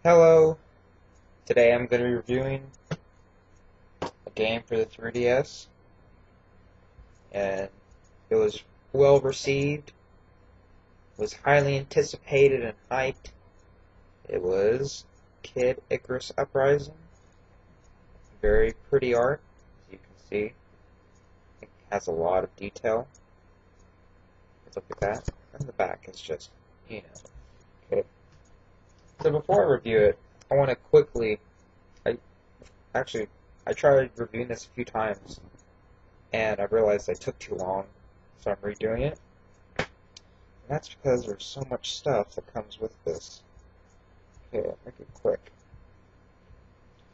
Hello, today I'm going to be reviewing a game for the 3DS, and it was well received, was highly anticipated and hyped. It was Kid Icarus Uprising. Very pretty art, as you can see. It has a lot of detail. Let's look at that. And the back is just, okay. So before I review it, I want to quickly, I tried reviewing this a few times, and I realized I took too long, so I'm redoing it. And that's because there's so much stuff that comes with this. Okay, I'll make it quick.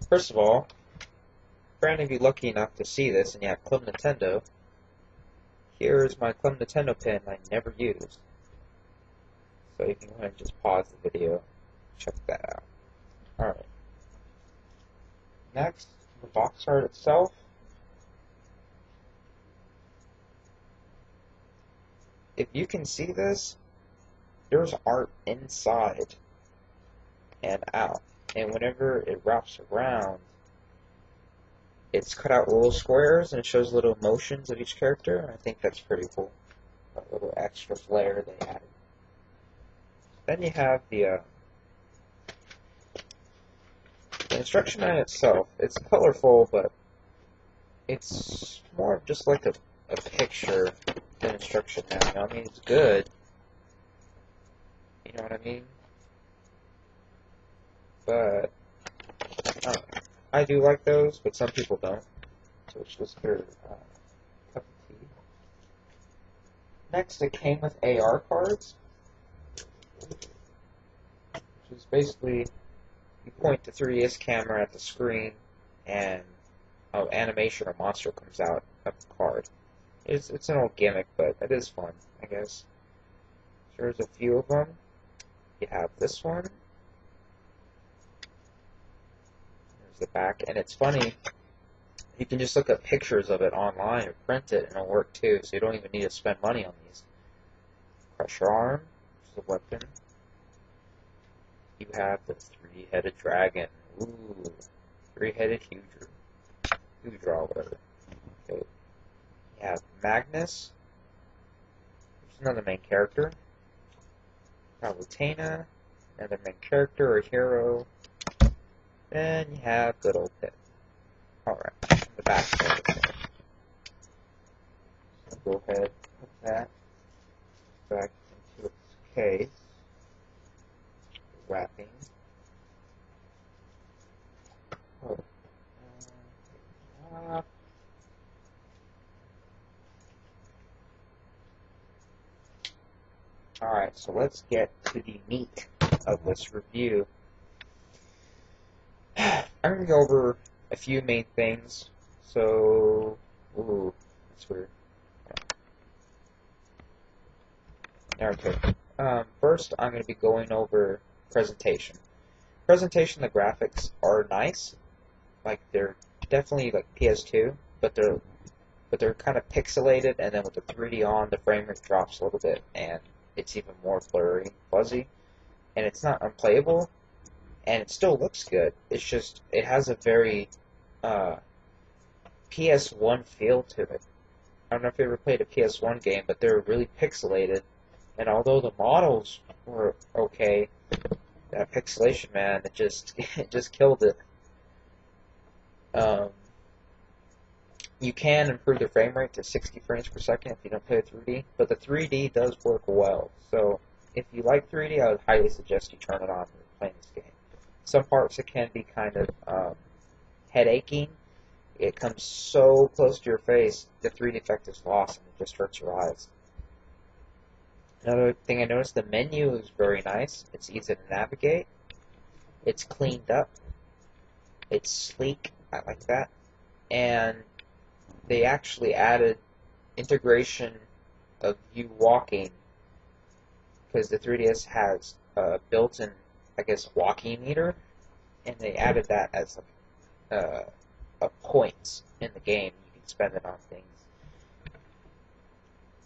First of all, for any of you lucky enough to see this and you have Club Nintendo, here's my Club Nintendo pin I never used. So you can go ahead and just pause the video, check that out. Alright. Next, the box art itself. If you can see this, there's art inside and out. And whenever it wraps around, it's cut out little squares and it shows little motions of each character. And I think that's pretty cool. A little extra flair they added. Then you have the instruction manual itself. It's colorful, but it's more of just like a picture than instruction manual. I mean, it's good. You know what I mean? But I do like those, but some people don't. So it's just their cup of tea. Next, it came with AR cards, which is basically you point the 3DS camera at the screen, and an animation or monster comes out of the card. It's an old gimmick, but it is fun, I guess. So there's a few of them. You have this one. There's the back, and it's funny. You can just look at pictures of it online or print it, and it'll work too. So you don't even need to spend money on these. Pressure arm, which is a weapon. You have the three-headed dragon. Ooh, three-headed Hydra, whatever. Okay. You have Magnus, which is another main character. Palutena, another main character or hero. Then you have good old Pip. Alright, the back side of it. So go ahead, put that back into its case. Wrapping. Oh. Alright, so let's get to the meat of this review. I'm going to go over a few main things. So, ooh, that's weird. Okay. First, I'm going to be going over presentation. Presentation, the graphics are nice. Like, they're definitely like PS2, but they're kind of pixelated, and then with the 3D on, the frame rate drops a little bit, and it's even more blurry, fuzzy, and it's not unplayable, and it still looks good. It's just, it has a very PS1 feel to it. I don't know if you ever played a PS1 game, but they're really pixelated, and although the models were okay, that pixelation, man, it just killed it. You can improve the frame rate to 60 frames per second if you don't play with 3D, but the 3D does work well. So if you like 3D, I would highly suggest you turn it on when you're playing this game. Some parts it can be kind of head-aching. It comes so close to your face, the 3D effect is lost and it just hurts your eyes. Another thing I noticed, the menu is very nice. It's easy to navigate. It's cleaned up. It's sleek. I like that. And they actually added integration of you walking, because the 3DS has a built-in, I guess, walking meter, and they added that as a points in the game. You can spend it on things.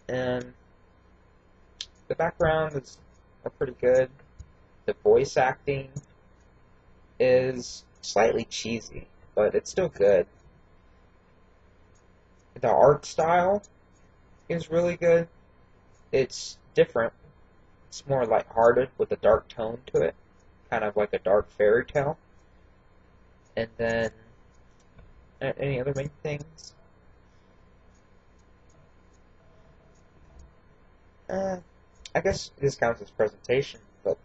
And the background is pretty good. The voice acting is slightly cheesy, but it's still good. The art style is really good. It's different. It's more lighthearted with a dark tone to it, kind of like a dark fairy tale. And then, any other main things? I guess this counts as presentation, but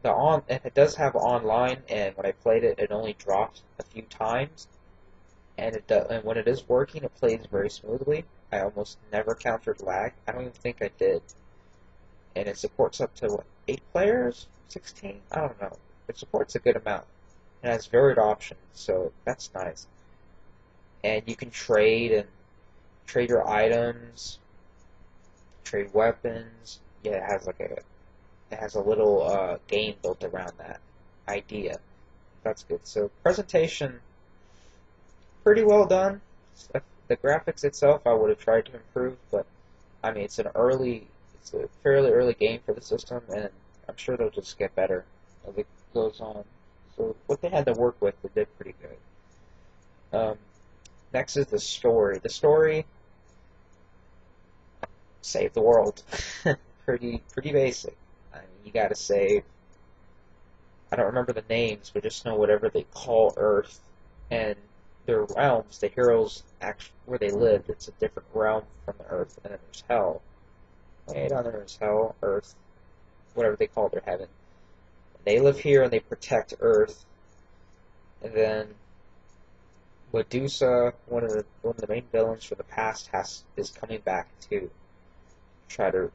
it does have online, and when I played it, it only dropped a few times, and when it is working, it plays very smoothly. I almost never encountered lag. I don't even think I did. And it supports up to what, 8 players, 16? I don't know. It supports a good amount. It has varied options, so that's nice. And you can trade your items, trade weapons. Yeah, it has a little game built around that idea. That's good. So presentation, pretty well done. The graphics itself, I would have tried to improve, but I mean, it's a fairly early game for the system, and I'm sure they'll just get better as it goes on. So what they had to work with, they did pretty good. Next is the story. The story, save the world. pretty basic. I mean, you gotta save. I don't remember the names, but just know whatever they call Earth and their realms, the heroes where they lived. It's a different realm from the Earth, and then there's Hell. Way down there's Hell, Earth, whatever they call their heaven. They live here and they protect Earth. And then Medusa, one of the main villains from the past, is coming back to try to,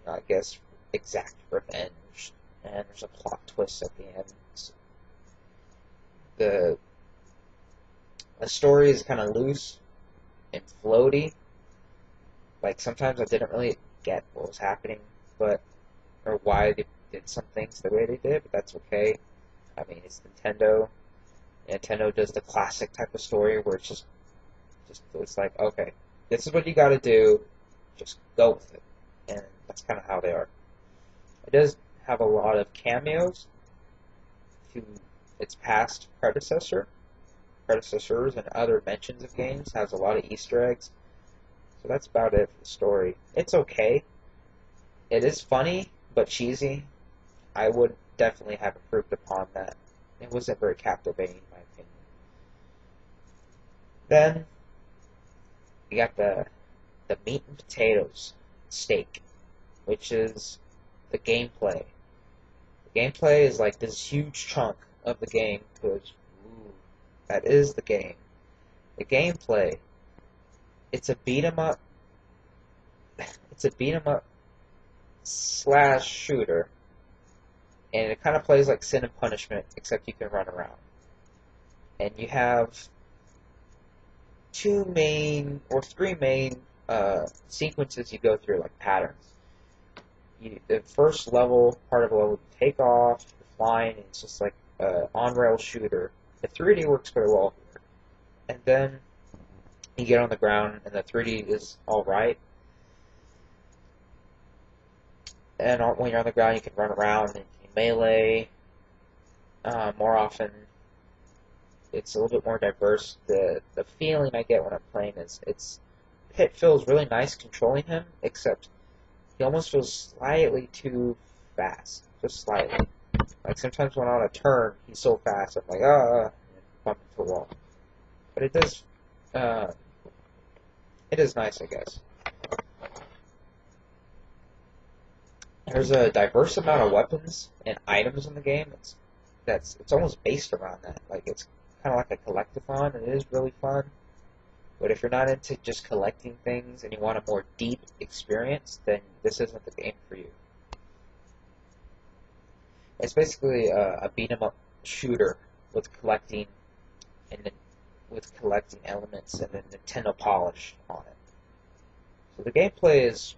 I guess, exact revenge. And there's a plot twist at the end. So the story is kind of loose and floaty. Like, sometimes I didn't really get what was happening, or why they did some things the way they did, but that's okay. I mean, it's Nintendo. Nintendo does the classic type of story where it's like, okay, this is what you gotta do, just go with it. And that's kind of how they are. It does have a lot of cameos to its past predecessors and other mentions of games. Has a lot of Easter eggs. So that's about it for the story. It's okay. It is funny, but cheesy. I would definitely have improved upon that. It wasn't very captivating, in my opinion. Then, you got the meat and potatoes steak, which is the gameplay. The gameplay is like this huge chunk of the game, because, that is the game. The gameplay, it's a beat 'em up. It's a beat 'em up / shooter, and it kind of plays like Sin and Punishment, except you can run around. And you have 2 main or 3 main sequences you go through, like patterns. The first part of the level, you take off, you're flying, and it's just like an on-rail shooter. The 3D works very well here. And then you get on the ground, and the 3D is alright. And when you're on the ground, you can run around and you melee more often. It's a little bit more diverse. The feeling I get when I'm playing is Pit feels really nice controlling him, except he almost feels slightly too fast, just slightly. Like sometimes when on a turn, he's so fast, I'm like, and bump into the wall. But it is nice, I guess. There's a diverse amount of weapons and items in the game. It's almost based around that. Like, it's kind of like a collectathon, and it is really fun. But if you're not into just collecting things and you want a more deep experience, then this isn't the game for you. It's basically a beat 'em up shooter with collecting elements and then Nintendo polish on it. So the gameplay is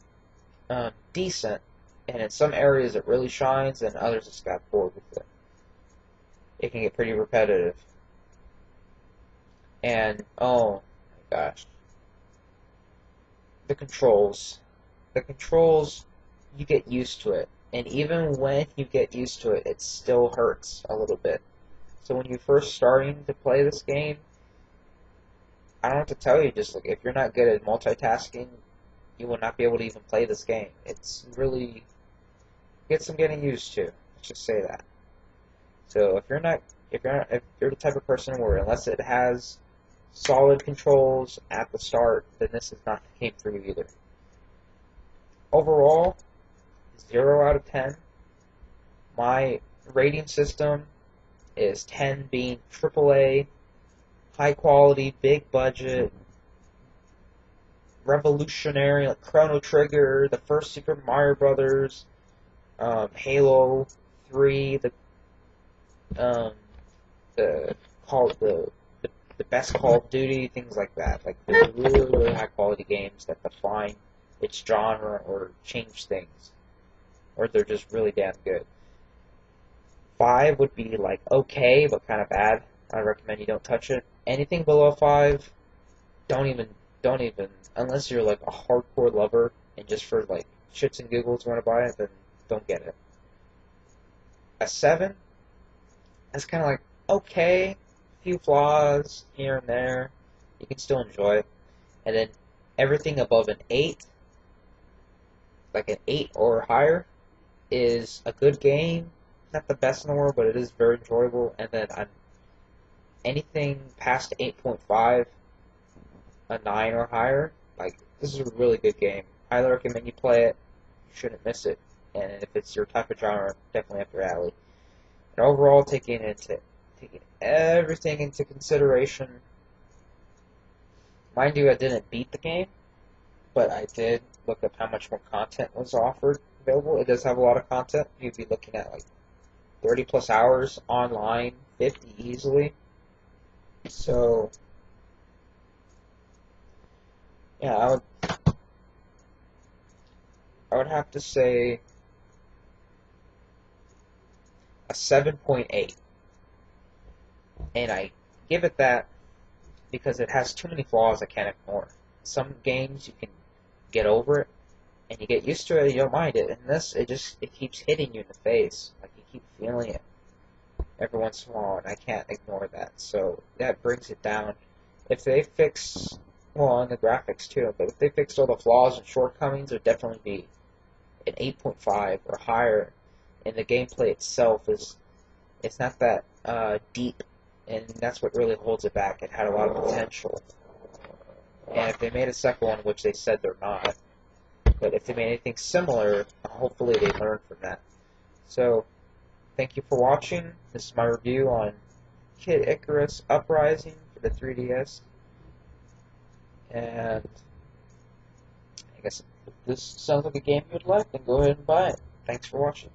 decent, and in some areas it really shines, and others just got bored with it. It can get pretty repetitive. And, oh my gosh. The controls. You get used to it. And even when you get used to it, it still hurts a little bit. So when you're first starting to play this game, I don't have to tell you, just like if you're not good at multitasking, you will not be able to even play this game. It's really get some getting used to. Let's just say that. So if you're the type of person where unless it has solid controls at the start, then this is not the game for you either. Overall, 0 out of 10. My rating system is 10 being AAA, high quality, big budget, revolutionary, like Chrono Trigger, the first Super Mario Brothers, Halo 3, um, the the best Call of Duty, things like that. Like the really high quality games that define its genre or change things, or they're just really damn good. 5 would be like okay, but kind of bad. I recommend you don't touch it. Anything below 5, don't even, unless you're like a hardcore lover and just for like shits and giggles want to buy it, then don't get it. A 7, that's kind of like okay, few flaws here and there, you can still enjoy it. And then everything above an 8, like an 8 or higher, is a good game. Not the best in the world, but it is very enjoyable. And then anything past 8.5, a 9 or higher, like this is a really good game. Highly recommend you play it. You shouldn't miss it. And if it's your type of genre, definitely up your alley. And overall, taking everything into consideration, mind you, I didn't beat the game, but I did look up how much more content was available. It does have a lot of content. You'd be looking at like 30 plus hours online, 50 easily. So, yeah, I would have to say a 7.8. And I give it that because it has too many flaws I can't ignore. Some games you can get over it and you get used to it and you don't mind it. And this, it keeps hitting you in the face. Like you keep feeling it every once in a while, and I can't ignore that. So that brings it down. If they fix, well, on the graphics too, but if they fix all the flaws and shortcomings, it'd definitely be an 8.5 or higher. And the gameplay itself it's not that deep, and that's what really holds it back. It had a lot of potential. And if they made a second one, which they said they're not, but if they made anything similar, hopefully they learn from that. So, thank you for watching. This is my review on Kid Icarus Uprising for the 3DS. And I guess if this sounds like a game you'd like, then go ahead and buy it. Thanks for watching.